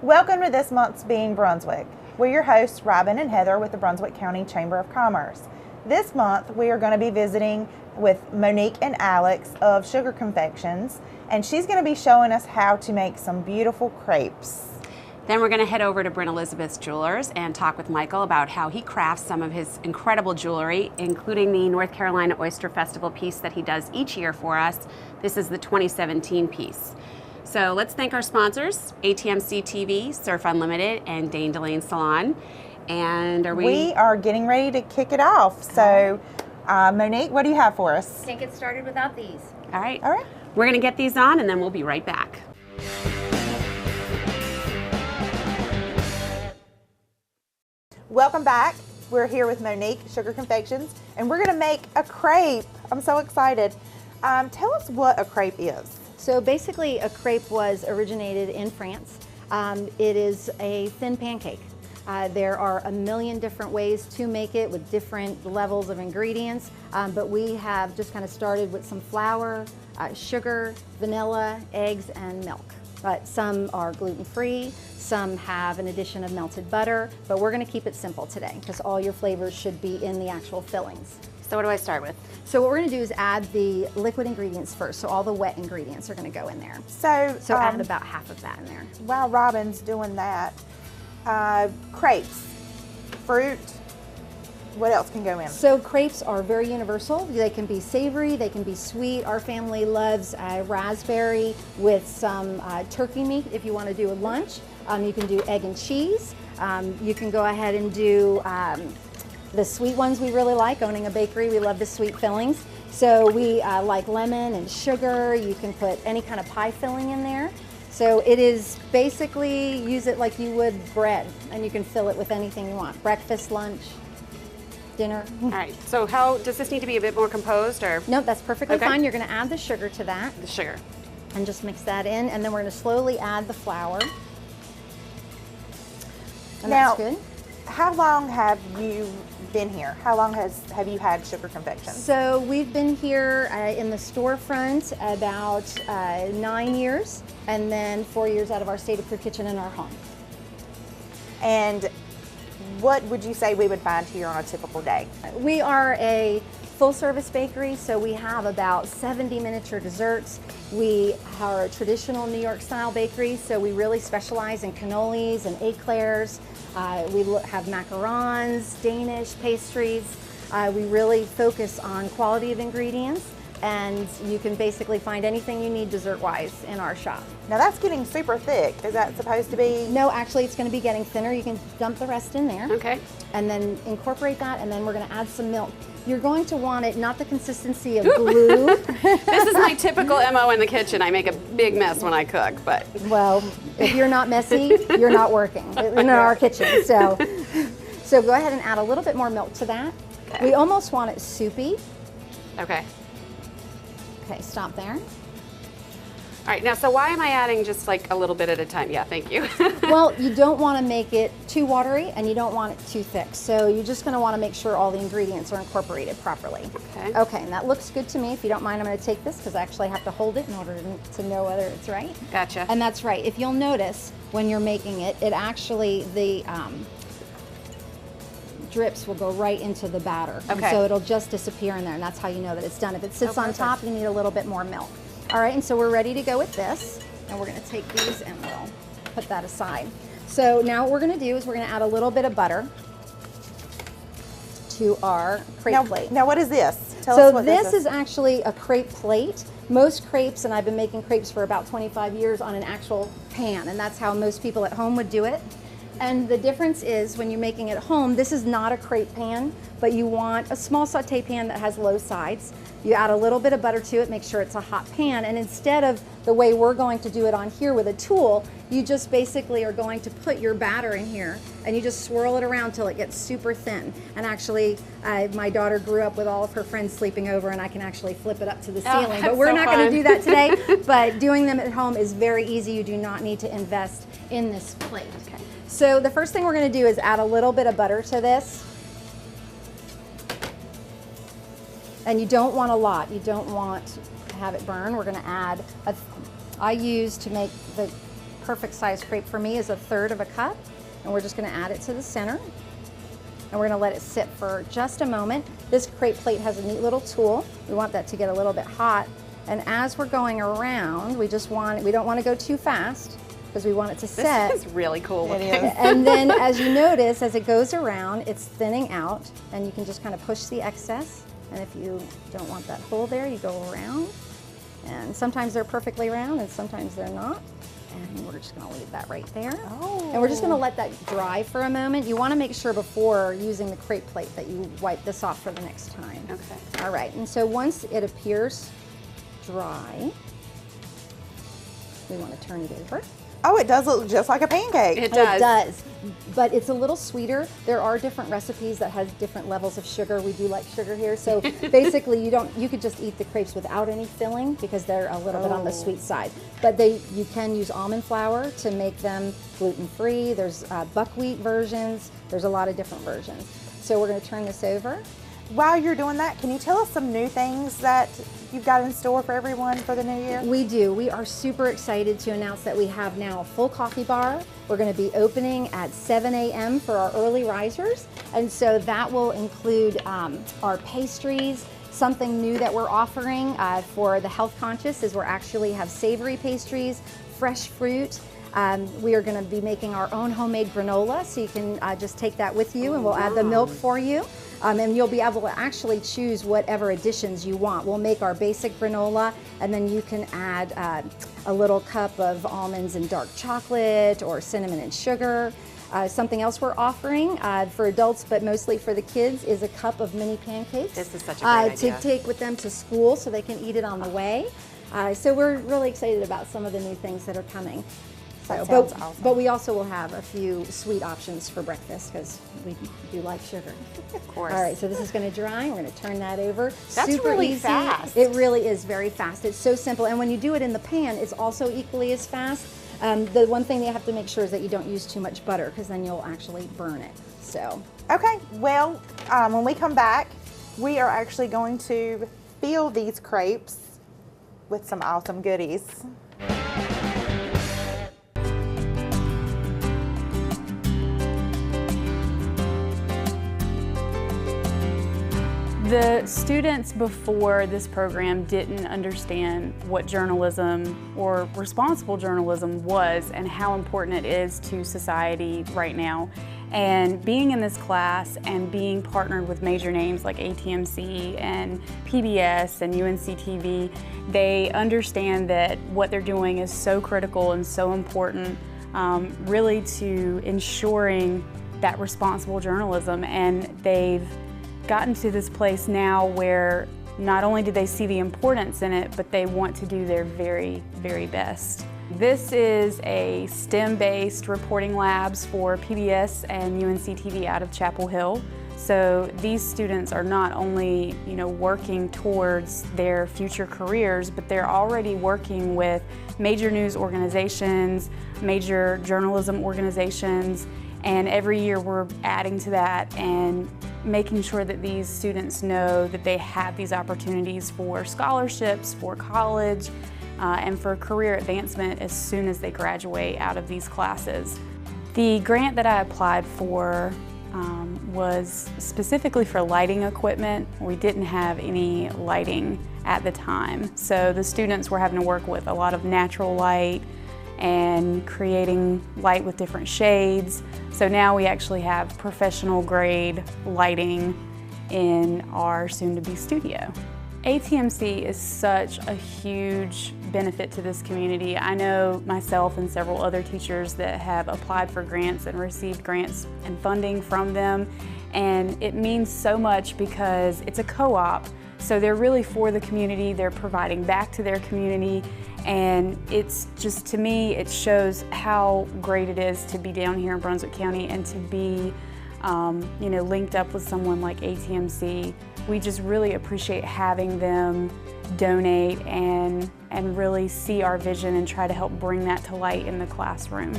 Welcome to this month's Being Brunswick. We're your hosts, Robin and Heather with the Brunswick County Chamber of Commerce. This month, we are going to be visiting with Monique and Alex of Sugar Confections, and she's going to be showing us how to make some beautiful crepes. Then we're going to head over to Brynn Elizabeth's Jewelers and talk with Michael about how he crafts some of his incredible jewelry, including the North Carolina Oyster Festival piece that he does each year for us. This is the 2017 piece. So let's thank our sponsors, ATMC TV, Surf Unlimited, and Dane Delane Salon. And we are getting ready to kick it off. So Monique, what do you have for us? Can't get started without these. All right. All right. We're going to get these on and then we'll be right back. Welcome back. We're here with Monique, Sugar Confections, and we're going to make a crepe. I'm so excited. Tell us what a crepe is. So basically a crepe was originated in France. It is a thin pancake. There are a million different ways to make it with different levels of ingredients, but we have just kind of started with some flour, sugar, vanilla, eggs, and milk. But some are gluten-free, some have an addition of melted butter, but we're going to keep it simple today because all your flavors should be in the actual fillings. So what do I start with? So what we're going to do is add the liquid ingredients first. So all the wet ingredients are going to go in there. So add about half of that in there. While Robin's doing that, crepes, fruit, what else can go in? So crepes are very universal. They can be savory, they can be sweet. Our family loves raspberry with some turkey meat if you want to do a lunch. You can do egg and cheese. You can go ahead and do the sweet ones we really like. Owning a bakery, we love the sweet fillings. So we like lemon and sugar. You can put any kind of pie filling in there. So it is basically, use it like you would bread, and you can fill it with anything you want. Breakfast, lunch, dinner. All right, so how, does this need to be a bit more composed or? Nope, that's perfectly Okay. fine. You're gonna add the sugar to that. The sugar. And just mix that in, and then we're gonna slowly add the flour. And Now, that's good. How long have you been here? How long have you had Sugar Confections? So we've been here in the storefront about 9 years, and then 4 years out of our state-approved kitchen in our home. And what would you say we would find here on a typical day? We are a full-service bakery, so we have about 70 miniature desserts. We are a traditional New York-style bakery, so we really specialize in cannolis and eclairs. We have macarons, Danish pastries. We really focus on quality of ingredients, and you can basically find anything you need dessert-wise in our shop. Now that's getting super thick. Is that supposed to be? No, actually it's going to be getting thinner. You can dump the rest in there. Okay. And then incorporate that, and then we're going to add some milk. You're going to want it, not the consistency of glue. This is my typical MO in the kitchen. I make a big mess when I cook, but. Well, if you're not messy, you're not working in our kitchen. So go ahead and add a little bit more milk to that. Okay. We almost want it soupy. Okay. Okay, stop there. All right, now, so why am I adding just like a little bit at a time? Yeah, thank you. Well, you don't want to make it too watery, and you don't want it too thick. So you're just going to want to make sure all the ingredients are incorporated properly. Okay. Okay, and that looks good to me. If you don't mind, I'm going to take this because I actually have to hold it in order to know whether it's right. Gotcha. And that's right. If you'll notice when you're making it, it actually, the drips will go right into the batter. Okay. And so it'll just disappear in there, and that's how you know that it's done. If it sits on top, you need a little bit more milk. All right, and so we're ready to go with this, and we're going to take these and we'll put that aside. So now what we're going to do is we're going to add a little bit of butter to our crepe plate. Now what is this? Tell us what this is actually a crepe plate. Most crepes, and I've been making crepes for about 25 years, on an actual pan, and that's how most people at home would do it. And the difference is when you're making it at home, this is not a crepe pan, but you want a small saute pan that has low sides. You add a little bit of butter to it, make sure it's a hot pan, and instead of the way we're going to do it on here with a tool, you just basically are going to put your batter in here and you just swirl it around till it gets super thin. And actually, my daughter grew up with all of her friends sleeping over, and I can actually flip it up to the ceiling. But we're not going to do that today, but doing them at home is very easy. You do not need to invest in this plate. Okay. So the first thing we're going to do is add a little bit of butter to this. And you don't want a lot. You don't want to have it burn. We're going to add, I use to make the perfect size crepe for me is 1/3 of a cup. And we're just gonna add it to the center. And we're gonna let it sit for just a moment. This crepe plate has a neat little tool. We want that to get a little bit hot. And as we're going around, we don't wanna go too fast because we want it to set. This is really cool looking. It is. And then as you notice, as it goes around, it's thinning out and you can just kind of push the excess. And if you don't want that hole there, you go around. And sometimes they're perfectly round and sometimes they're not. And we're just gonna leave that right there. Oh. And we're just gonna let that dry for a moment. You wanna make sure before using the crepe plate that you wipe this off for the next time. Okay. All right, and so once it appears dry, we wanna turn it over. Oh, it does look just like a pancake. It does. It does, but it's a little sweeter. There are different recipes that has different levels of sugar. We do like sugar here, so basically you could just eat the crepes without any filling because they're a little bit on the sweet side. But you can use almond flour to make them gluten-free. There's buckwheat versions. There's a lot of different versions. So we're going to turn this over. While you're doing that, can you tell us some new things that you've got in store for everyone for the new year? We do. We are super excited to announce that we have now a full coffee bar. We're going to be opening at 7 a.m. for our early risers. And so that will include our pastries. Something new that we're offering for the health conscious is we're actually have savory pastries, fresh fruit. We are going to be making our own homemade granola, so you can just take that with you and we'll add the milk for you. And you'll be able to actually choose whatever additions you want. We'll make our basic granola and then you can add a little cup of almonds and dark chocolate or cinnamon and sugar. Something else we're offering for adults but mostly for the kids is a cup of mini pancakes. This is such a great idea. To take with them to school so they can eat it on the way. So we're really excited about some of the new things that are coming. That So, sounds awesome. but we also will have a few sweet options for breakfast because we do like sugar. Of course. All right, so this is going to dry. We're going to turn that over. That's Super really easy. fast. It really is very fast. It's so simple, and when you do it in the pan, it's also equally as fast. The one thing that you have to make sure is that you don't use too much butter because then you'll actually burn it. So. Okay, well, when we come back, we are actually going to fill these crepes with some awesome goodies. The students before this program didn't understand what journalism or responsible journalism was and how important it is to society right now. And being in this class and being partnered with major names like ATMC and PBS and UNC-TV, they understand that what they're doing is so critical and so important really to ensuring that responsible journalism. And they've gotten to this place now where not only do they see the importance in it, but they want to do their very, very best. This is a STEM-based reporting labs for PBS and UNC-TV out of Chapel Hill. So these students are not only, working towards their future careers, but they're already working with major news organizations, major journalism organizations, and every year we're adding to that and making sure that these students know that they have these opportunities for scholarships, for college, and for career advancement as soon as they graduate out of these classes. The grant that I applied for was specifically for lighting equipment. We didn't have any lighting at the time, so the students were having to work with a lot of natural light and creating light with different shades. So now we actually have professional grade lighting in our soon-to-be studio. ATMC is such a huge benefit to this community. I know myself and several other teachers that have applied for grants and received grants and funding from them, and it means so much because it's a co-op. So they're really for the community, they're providing back to their community, and it's just, to me, it shows how great it is to be down here in Brunswick County and to be linked up with someone like ATMC. We just really appreciate having them donate and really see our vision and try to help bring that to light in the classroom.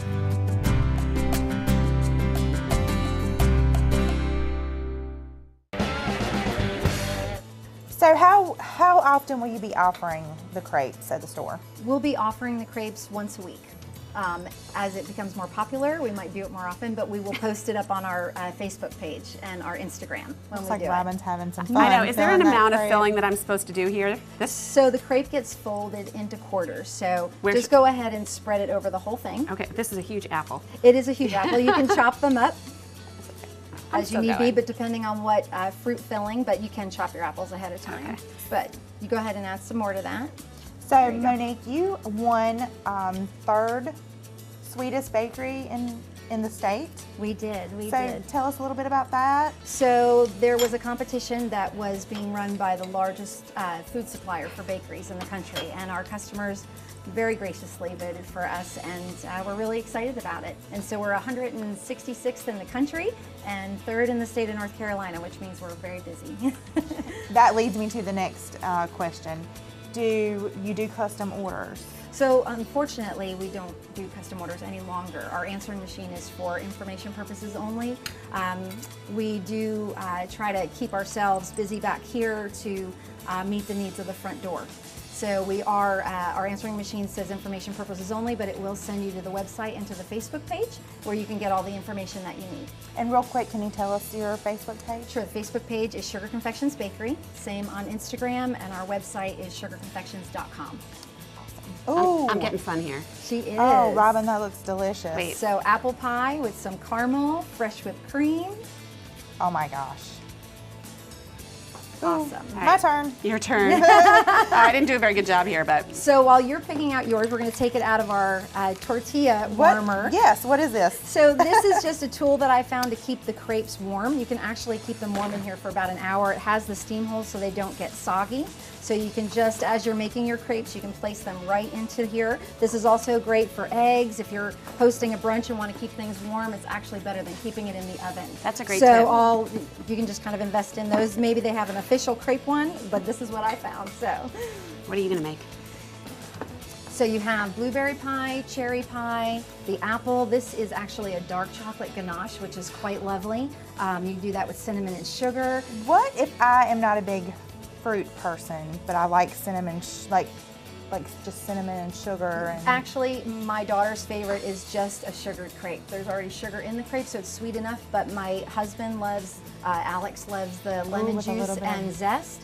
So how often will you be offering the crepes at the store? We'll be offering the crepes once a week. As it becomes more popular, we might do it more often, but we will post it up on our Facebook page and our Instagram when Looks we like do Robin's having some fun. I know. Is there an filling that amount of crepe. filling that I'm supposed to do here? it. So the crepe gets folded into quarters. So Where just sh- go ahead and spread it over the whole thing. Okay, this is a huge apple. It is a huge apple. You can chop them up I'm as you still need going. be, but depending on what fruit filling, but you can chop your apples ahead of time. Okay. But you go ahead and add some more to that. So Monique, you won third sweetest bakery in the state. We did. So tell us a little bit about that. So there was a competition that was being run by the largest food supplier for bakeries in the country, and our customers very graciously voted for us, and we're really excited about it. And so we're 166th in the country and third in the state of North Carolina, which means we're very busy. That leads me to the next question. Do you do custom orders? So unfortunately, we don't do custom orders any longer. Our answering machine is for information purposes only. We do try to keep ourselves busy back here to meet the needs of the front door. So we are, our answering machine says information purposes only, but it will send you to the website and to the Facebook page where you can get all the information that you need. And real quick, can you tell us your Facebook page? Sure, the Facebook page is Sugar Confections Bakery, same on Instagram, and our website is sugarconfections.com. Ooh. I'm getting fun here. She is. Oh, Robin, that looks delicious. Wait. So apple pie with some caramel, fresh whipped cream. Oh my gosh. Awesome. My turn. Your turn. I didn't do a very good job here, but So while you're picking out yours, we're going to take it out of our tortilla What? warmer. Yes, what is this? So this is just a tool that I found to keep the crepes warm. You can actually keep them warm in here for about an hour. It has the steam holes so they don't get soggy. So you can just, as you're making your crepes, you can place them right into here. This is also great for eggs. If you're hosting a brunch and want to keep things warm, it's actually better than keeping it in the oven. That's a great so tip. You can just kind of invest in those. Maybe they have an official crepe one, but this is what I found. So. what are you gonna make? So you have blueberry pie, cherry pie, the apple. This is actually a dark chocolate ganache, which is quite lovely. You can do that with cinnamon and sugar. What if I am not a big fruit person, but I like cinnamon, like just cinnamon and sugar? And Actually, my daughter's favorite is just a sugared crepe. There's already sugar in the crepe, so it's sweet enough, but my husband loves, Alex loves the lemon with a juice little bit and of- zest,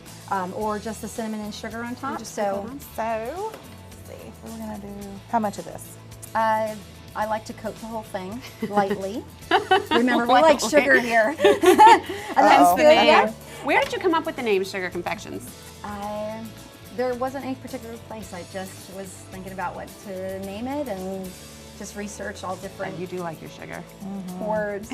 or just the cinnamon and sugar on top. just So put so, let's see, what are we gonna do? How much of this? I like to coat the whole thing lightly. Remember, we like Lightly. sugar here. And Uh-oh. that's good, Name. yeah. Where did you come up with the name Sugar Confections? There wasn't any particular place. I just was thinking about what to name it and just research all different You do like your sugar. words.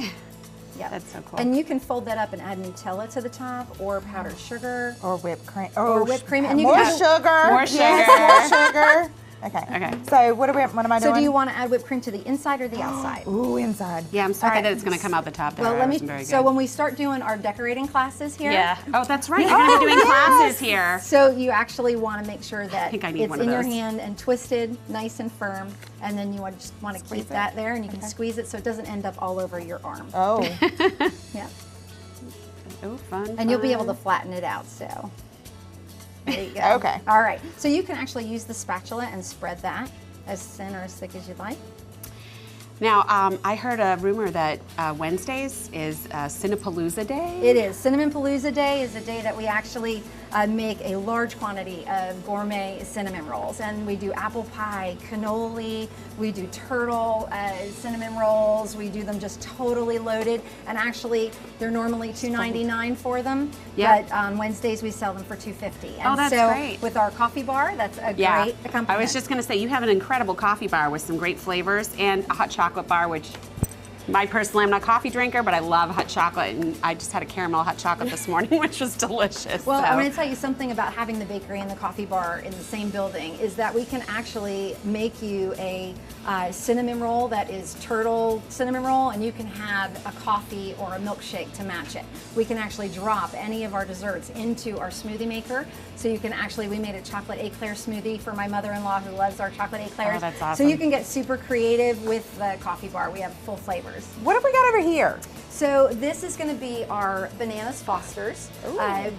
Yeah, That's so cool. And you can fold that up and add Nutella to the top, or powdered sugar. Or whipped cream? Or whipped cream, and you more can add- sugar. More Yes, more sugar. Okay. Okay. So what am I doing? So do you want to add whipped cream to the inside or the outside? Ooh, inside. Yeah, I'm sorry Okay. that it's gonna come out the top there. Well, I let me. wasn't very So good. when we start doing our decorating classes here, Yeah. Oh, that's right. You're gonna be doing classes here. So you actually want to make sure that think I need it's one in of your those. hand and twisted, nice and firm, and then you just want to keep it. that there, and you can squeeze it so it doesn't end up all over your arm. Oh. Yeah. Oh, fun. And you'll be able to fun. flatten it out, so. There you go. Okay. All right, so you can actually use the spatula and spread that as thin or as thick as you'd like. Now, I heard a rumor that Wednesdays is Cinnapalooza Day. It is. Cinnamon Palooza Day is a day that we actually make a large quantity of gourmet cinnamon rolls. And we do apple pie, cannoli, we do turtle cinnamon rolls, we do them just totally loaded. And actually, they're normally $2.99 for them. Yeah. But on Wednesdays, we sell them for $2.50. And Oh, that's so great. with our coffee bar, that's a Yeah. great accompaniment. I was just gonna say, you have an incredible coffee bar with some great flavors and a hot chocolate bar, which personally, I'm not a coffee drinker, but I love hot chocolate, and I just had a caramel hot chocolate this morning, which was delicious. Well, so. I'm going to tell you something about having the bakery and the coffee bar in the same building is that we can actually make you a cinnamon roll that is turtle cinnamon roll, and you can have a coffee or a milkshake to match it. We can actually drop any of our desserts into our smoothie maker. So you can actually, we made a chocolate eclair smoothie for my mother-in-law who loves our chocolate eclairs. Oh, that's So awesome. you can get super creative with the coffee bar. We have full flavors. yours. What have we got over here? So this is going to be our bananas Fosters.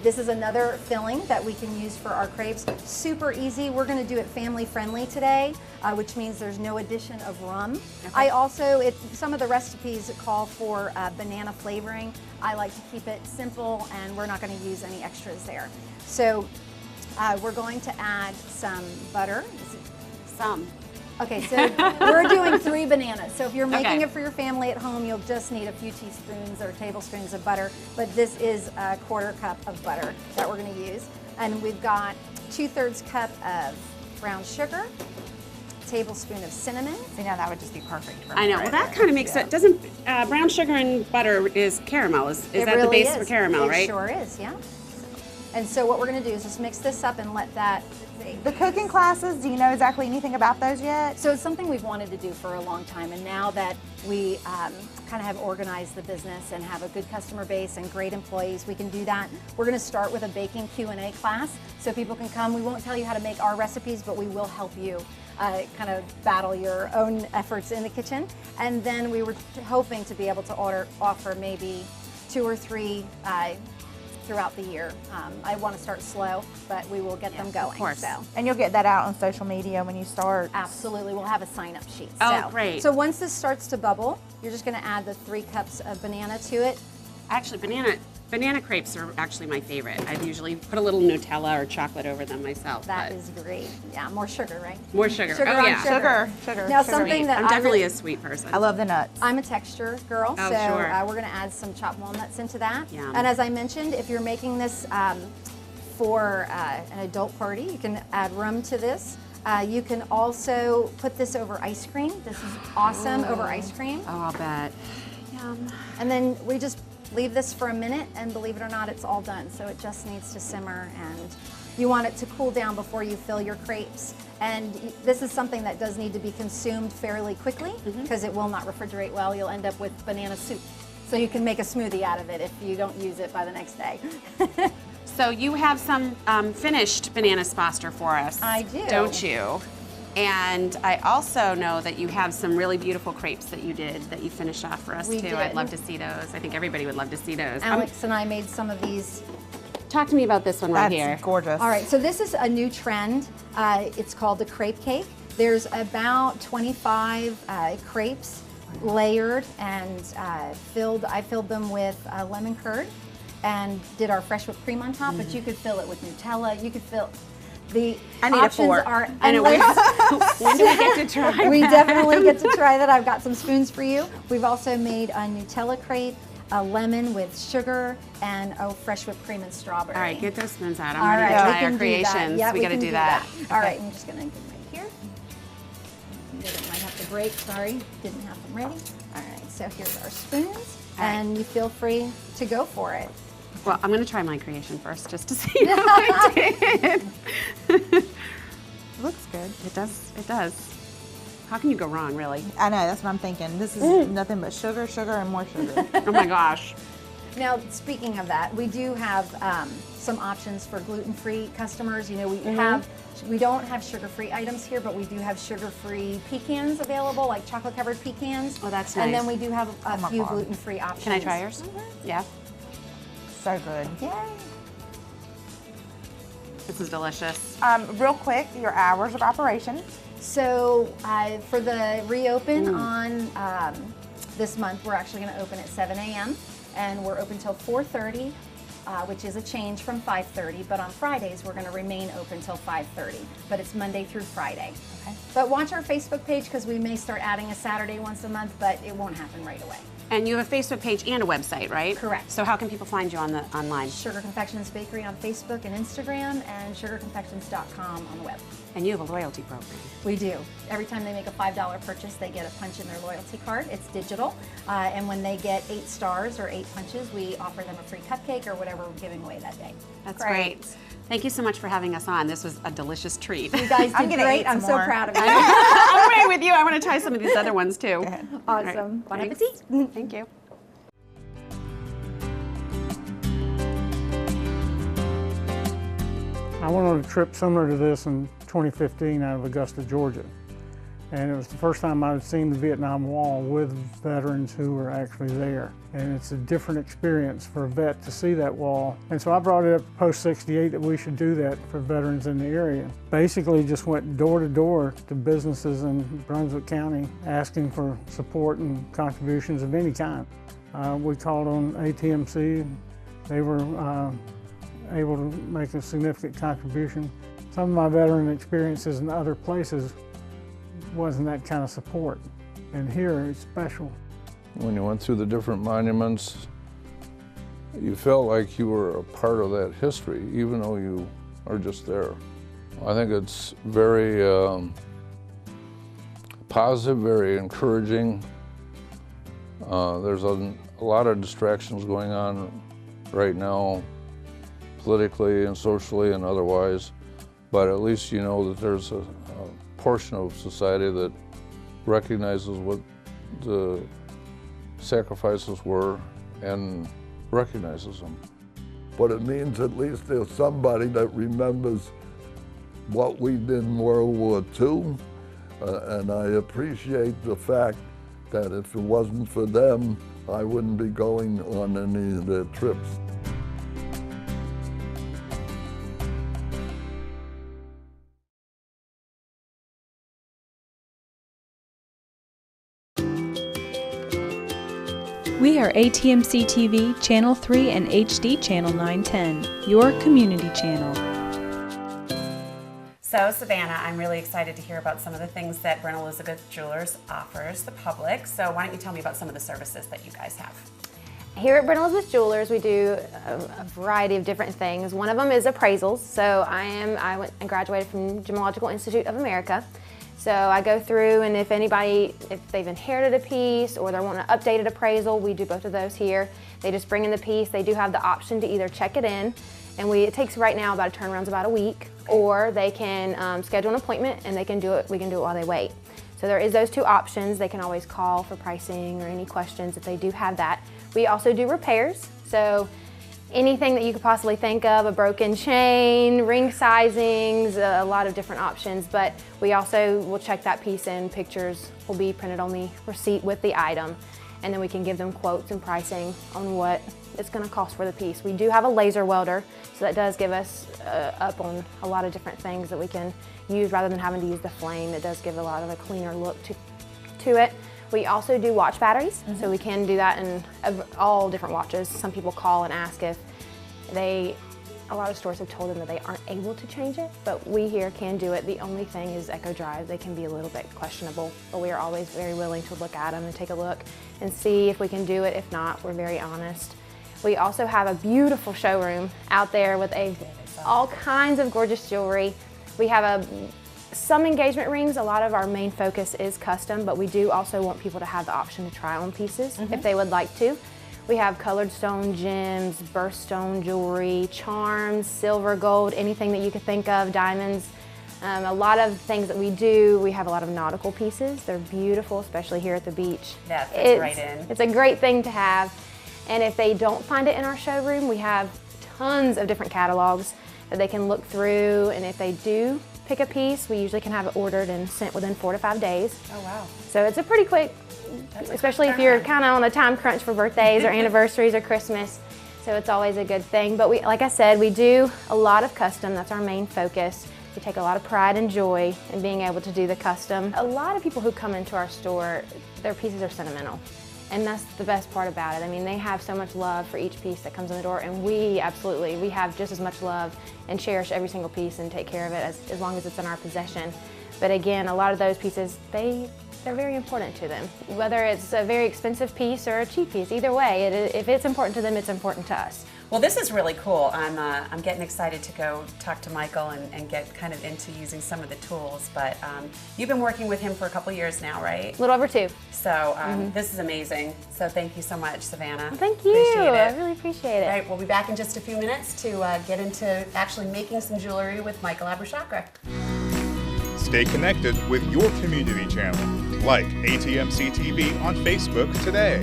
This is another filling that we can use for our crepes. Super easy. We're going to do it family friendly today, which means there's no addition of rum. Okay. I also, some of the recipes call for banana flavoring. I like to keep it simple, and we're not going to use any extras there. So we're going to add some butter. Okay, so we're doing 3 bananas. So if you're making it for your family at home, you'll just need a few teaspoons or tablespoons of butter. But this is a 1/4 cup of butter that we're going to use. And we've got 2/3 cup of brown sugar, tablespoon of cinnamon. See, now that would just be perfect for me. I know. Well, that kind of makes it. Doesn't brown sugar and butter is caramel? Is that really the base for caramel, it right? Sure is, yeah. And so what we're going to do is just mix this up and let that. The cooking classes, do you know exactly anything about those yet? So it's something we've wanted to do for a long time, and now that we kind of have organized the business and have a good customer base and great employees, we can do that. We're going to start with a baking Q&A class, so people can come. We won't tell you how to make our recipes, but we will help you kind of battle your own efforts in the kitchen. And then we were hoping to be able to offer maybe 2 or 3 throughout the year. I want to start slow, but we will get them going. Of course. So. And you'll get that out on social media when you start. Absolutely, we'll have a sign-up sheet. Oh, so, great. So once this starts to bubble, you're just going to add the 3 cups of banana to it. Actually, banana crepes are actually my favorite. I usually put a little Nutella or chocolate over them myself. That is great. Yeah, more sugar, right? More sugar. Sugar Oh on yeah. Sugar. Now sugar. something that I'm definitely a sweet person. I love the nuts. I'm a texture girl, Oh, so sure. we're going to add some chopped walnuts into that. Yum. And as I mentioned, if you're making this for an adult party, you can add rum to this. You can also put this over ice cream. This is awesome over ice cream. Oh, I'll bet. Yum. And then we just leave this for a minute, and believe it or not, it's all done. So it just needs to simmer, and you want it to cool down before you fill your crepes. And this is something that does need to be consumed fairly quickly because it will not refrigerate well. You'll end up with banana soup. So you can make a smoothie out of it if you don't use it by the next day. So you have some finished banana Foster for us. I do. Don't you? And I also know that you have some really beautiful crepes that you did, that you finished off for us We too. did. I'd love to see those. I think everybody would love to see those. Alex and I made some of these. Talk to me about this one right That's here. gorgeous. All right, so this is a new trend. It's called the crepe cake. There's about 25 crepes layered and filled. I filled them with lemon curd and did our fresh whipped cream on top, but you could fill it with Nutella. You could fill. The I need a options fork. are I know. endless. When do we get to try We that? definitely get to try that. I've got some spoons for you. We've also made a Nutella crepe, a lemon with sugar, and a fresh whipped cream and strawberry. All right, get those spoons out. I'm All ready right, to we try can our do that. creations. Yeah, we got to can do that. All right, I'm just going to get right here. It might have to break, sorry. Didn't have them ready. All right, so here's our spoons, All right. and you feel free to go for it. Well, I'm going to try my creation first, just to see how I did. Looks good. It does. It does. How can you go wrong, really? I know, that's what I'm thinking. This is nothing but sugar, sugar, and more sugar. Oh my gosh. Now, speaking of that, we do have some options for gluten-free customers. You know, we don't have sugar-free items here, but we do have sugar-free pecans available, like chocolate-covered pecans. Oh, that's And nice. then we do have a my few God. gluten-free options. Can I try yours? Yeah. So good. Yay! This is delicious. Real quick, your hours of operation. So for the reopen on this month, we're actually going to open at 7 a.m. and we're open till 4:30, which is a change from 5:30. But on Fridays, we're going to remain open till 5:30. But it's Monday through Friday. Okay. But watch our Facebook page because we may start adding a Saturday once a month, but it won't happen right away. And you have a Facebook page and a website, right? Correct. So how can people find you online? Sugar Confections Bakery on Facebook and Instagram, and sugarconfections.com on the web. And you have a loyalty program. We do. Every time they make a $5 purchase, they get a punch in their loyalty card. It's digital. And when they get 8 stars or 8 punches, we offer them a free cupcake or whatever we're giving away that day. That's great. Thank you so much for having us on. This was a delicious treat. You guys I'm did gonna great. eat I'm some so more. proud of you. I'm right with you. I want to try some of these other ones too. Awesome. Bon Thanks. appetit. Thank you. I went on a trip similar to this in 2015 out of Augusta, Georgia. And it was the first time I'd seen the Vietnam Wall with veterans who were actually there. And it's a different experience for a vet to see that wall. And so I brought it up post-68 that we should do that for veterans in the area. Basically just went door to door to businesses in Brunswick County asking for support and contributions of any kind. We called on ATMC. They were able to make a significant contribution. Some of my veteran experiences in other places wasn't that kind of support, and here it's special. When you went through the different monuments, you felt like you were a part of that history, even though you are just there. I think it's very positive, very encouraging. There's a lot of distractions going on right now, politically and socially and otherwise, but at least you know that there's a portion of society that recognizes what the sacrifices were and recognizes them. But it means at least there's somebody that remembers what we did in World War II, and I appreciate the fact that if it wasn't for them, I wouldn't be going on any of their trips. We are ATMC TV, Channel 3 and HD Channel 910, your community channel. So Savannah, I'm really excited to hear about some of the things that Bryn Elizabeth Jewelers offers the public. So why don't you tell me about some of the services that you guys have? Here at Bryn Elizabeth Jewelers, we do a variety of different things. One of them is appraisals. So I went and graduated from Gemological Institute of America. So I go through, and if they've inherited a piece or they're wanting an updated appraisal, we do both of those here. They just bring in the piece. They do have the option to either check it in, and it takes right now about a turnaround's about a week, or they can schedule an appointment and we can do it while they wait. So there is those two options. They can always call for pricing or any questions if they do have that. We also do repairs. So anything that you could possibly think of, a broken chain, ring sizings, a lot of different options, but we also will check that piece in. Pictures will be printed on the receipt with the item, and then we can give them quotes and pricing on what it's going to cost for the piece. We do have a laser welder, so that does give us up on a lot of different things that we can use rather than having to use the flame. It does give a lot of a cleaner look to it. We also do watch batteries, so we can do that in all different watches. Some people call and ask if a lot of stores have told them that they aren't able to change it, but we here can do it. The only thing is echo drive. They can be a little bit questionable, but we are always very willing to look at them and take a look and see if we can do it. If not, we're very honest. We also have a beautiful showroom out there with all kinds of gorgeous jewelry. We have some engagement rings. A lot of our main focus is custom, but we do also want people to have the option to try on pieces if they would like to. We have colored stone gems, birthstone jewelry, charms, silver, gold, anything that you could think of, diamonds. A lot of things that we do, we have a lot of nautical pieces. They're beautiful, especially here at the beach. Yeah, fits right in. It's a great thing to have. And if they don't find it in our showroom, we have tons of different catalogs that they can look through, and if they do pick a piece, we usually can have it ordered and sent within 4 to 5 days. Oh wow. So it's a pretty quick, especially if you're kind of on a time crunch for birthdays or anniversaries or Christmas. So it's always a good thing. But like I said, we do a lot of custom. That's our main focus. We take a lot of pride and joy in being able to do the custom. A lot of people who come into our store, their pieces are sentimental. And that's the best part about it. I mean, they have so much love for each piece that comes in the door, and we have just as much love and cherish every single piece and take care of it as long as it's in our possession. But again, a lot of those pieces, they're very important to them. Whether it's a very expensive piece or a cheap piece, either way, if it's important to them, it's important to us. Well, this is really cool. I'm getting excited to go talk to Michael and get kind of into using some of the tools. But you've been working with him for a couple years now, right? A little over 2. So this is amazing. So thank you so much, Savannah. Thank you. I really appreciate it. All right, we'll be back in just a few minutes to get into actually making some jewelry with Michael Abruchakra. Stay connected with your community channel. Like ATMC TV on Facebook today.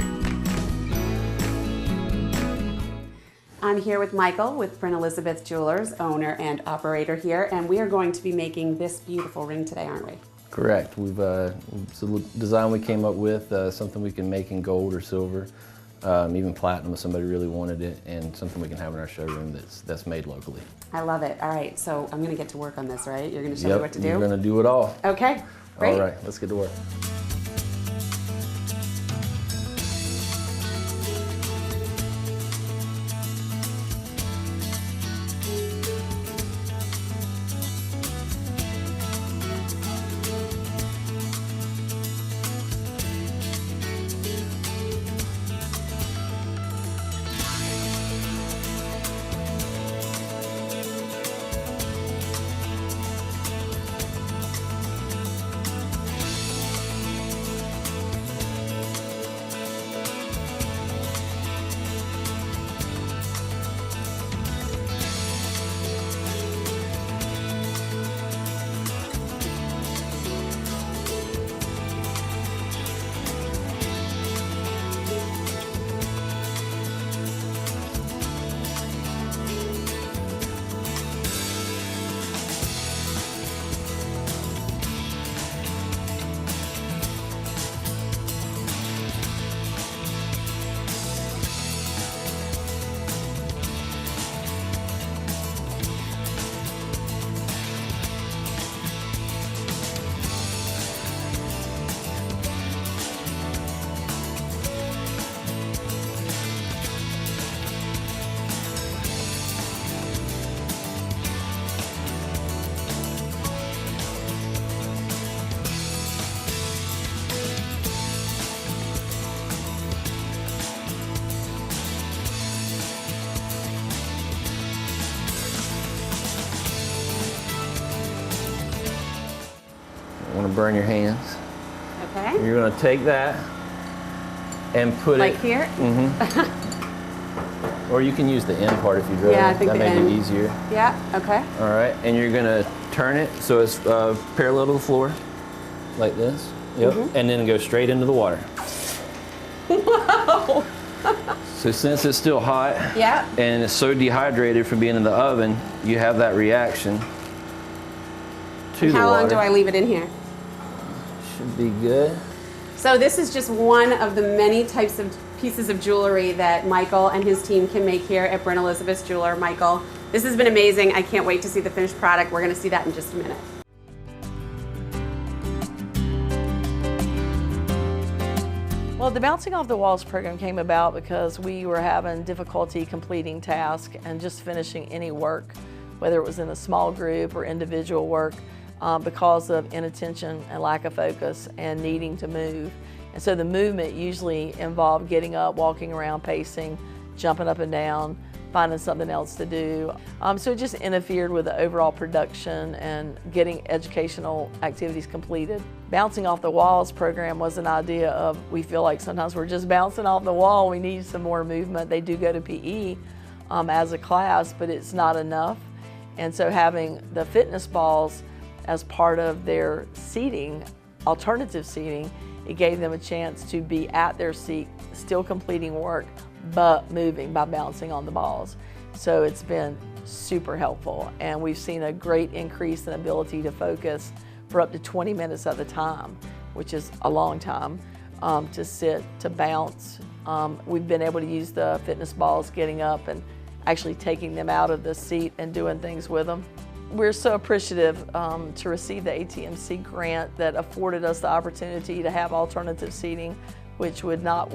I'm here with Michael with Bryn Elizabeth Jewelers, owner and operator here, and we are going to be making this beautiful ring today, aren't we? Correct. It's a design we came up with, something we can make in gold or silver, even platinum if somebody really wanted it, and something we can have in our showroom that's made locally. I love it. All right, so I'm gonna get to work on this, right? You're gonna show me what to do? You're gonna do it all. Okay, great. All right, let's get to work. Want to burn your hands. Okay. You're going to take that and put like it... here? Mm-hmm. Or you can use the end part if you'd rather. Yeah, I think that the may end. be easier. Yeah, okay. All right, and you're going to turn it so it's parallel to the floor, like this. Yep, and then go straight into the water. Whoa! So since it's still hot and it's so dehydrated from being in the oven, you have that reaction to the water. How long do I leave it in here? Should be good. So this is just one of the many types of pieces of jewelry that Michael and his team can make here at Brynn Elizabeth's Jeweler. Michael, this has been amazing. I can't wait to see the finished product. We're going to see that in just a minute. Well, the Bouncing Off the Walls program came about because we were having difficulty completing tasks and just finishing any work, whether it was in a small group or individual work, because of inattention and lack of focus and needing to move. And so the movement usually involved getting up, walking around, pacing, jumping up and down, finding something else to do. So it just interfered with the overall production and getting educational activities completed. Bouncing Off the Walls program was an idea of, we feel like sometimes we're just bouncing off the wall, we need some more movement. They do go to PE as a class, but it's not enough. And so having the fitness balls as part of their seating, alternative seating, it gave them a chance to be at their seat, still completing work, but moving by bouncing on the balls. So it's been super helpful, and we've seen a great increase in ability to focus for up to 20 minutes at a time, which is a long time, to sit, to bounce. We've been able to use the fitness balls getting up and actually taking them out of the seat and doing things with them. We're so appreciative to receive the ATMC grant that afforded us the opportunity to have alternative seating, which would not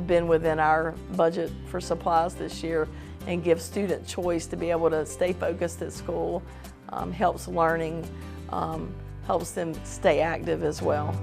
been within our budget for supplies this year, and give student choice to be able to stay focused at school, helps learning, helps them stay active as well.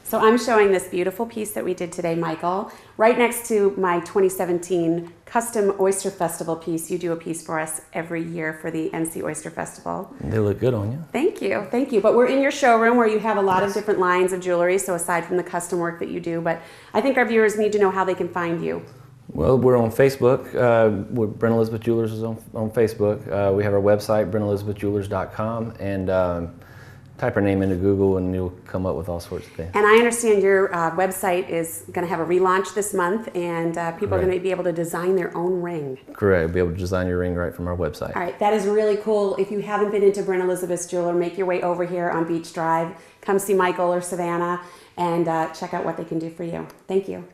So I'm showing this beautiful piece that we did today, Michael, right next to my 2017 Custom Oyster Festival piece. You do a piece for us every year for the NC Oyster Festival. They look good on you. Thank you, thank you. But we're in your showroom where you have a lot of different lines of jewelry, so aside from the custom work that you do, but I think our viewers need to know how they can find you. Well, we're on Facebook. Brynn Elizabeth Jewelers is on Facebook. We have our website, BrynnElizabethJewelers.com, and type her name into Google and you'll come up with all sorts of things. And I understand your website is going to have a relaunch this month, and people are going to be able to design their own ring. Correct. You'll be able to design your ring right from our website. All right, that is really cool. If you haven't been into Brynn Elizabeth's Jeweler, make your way over here on Beach Drive. Come see Michael or Savannah and check out what they can do for you. Thank you.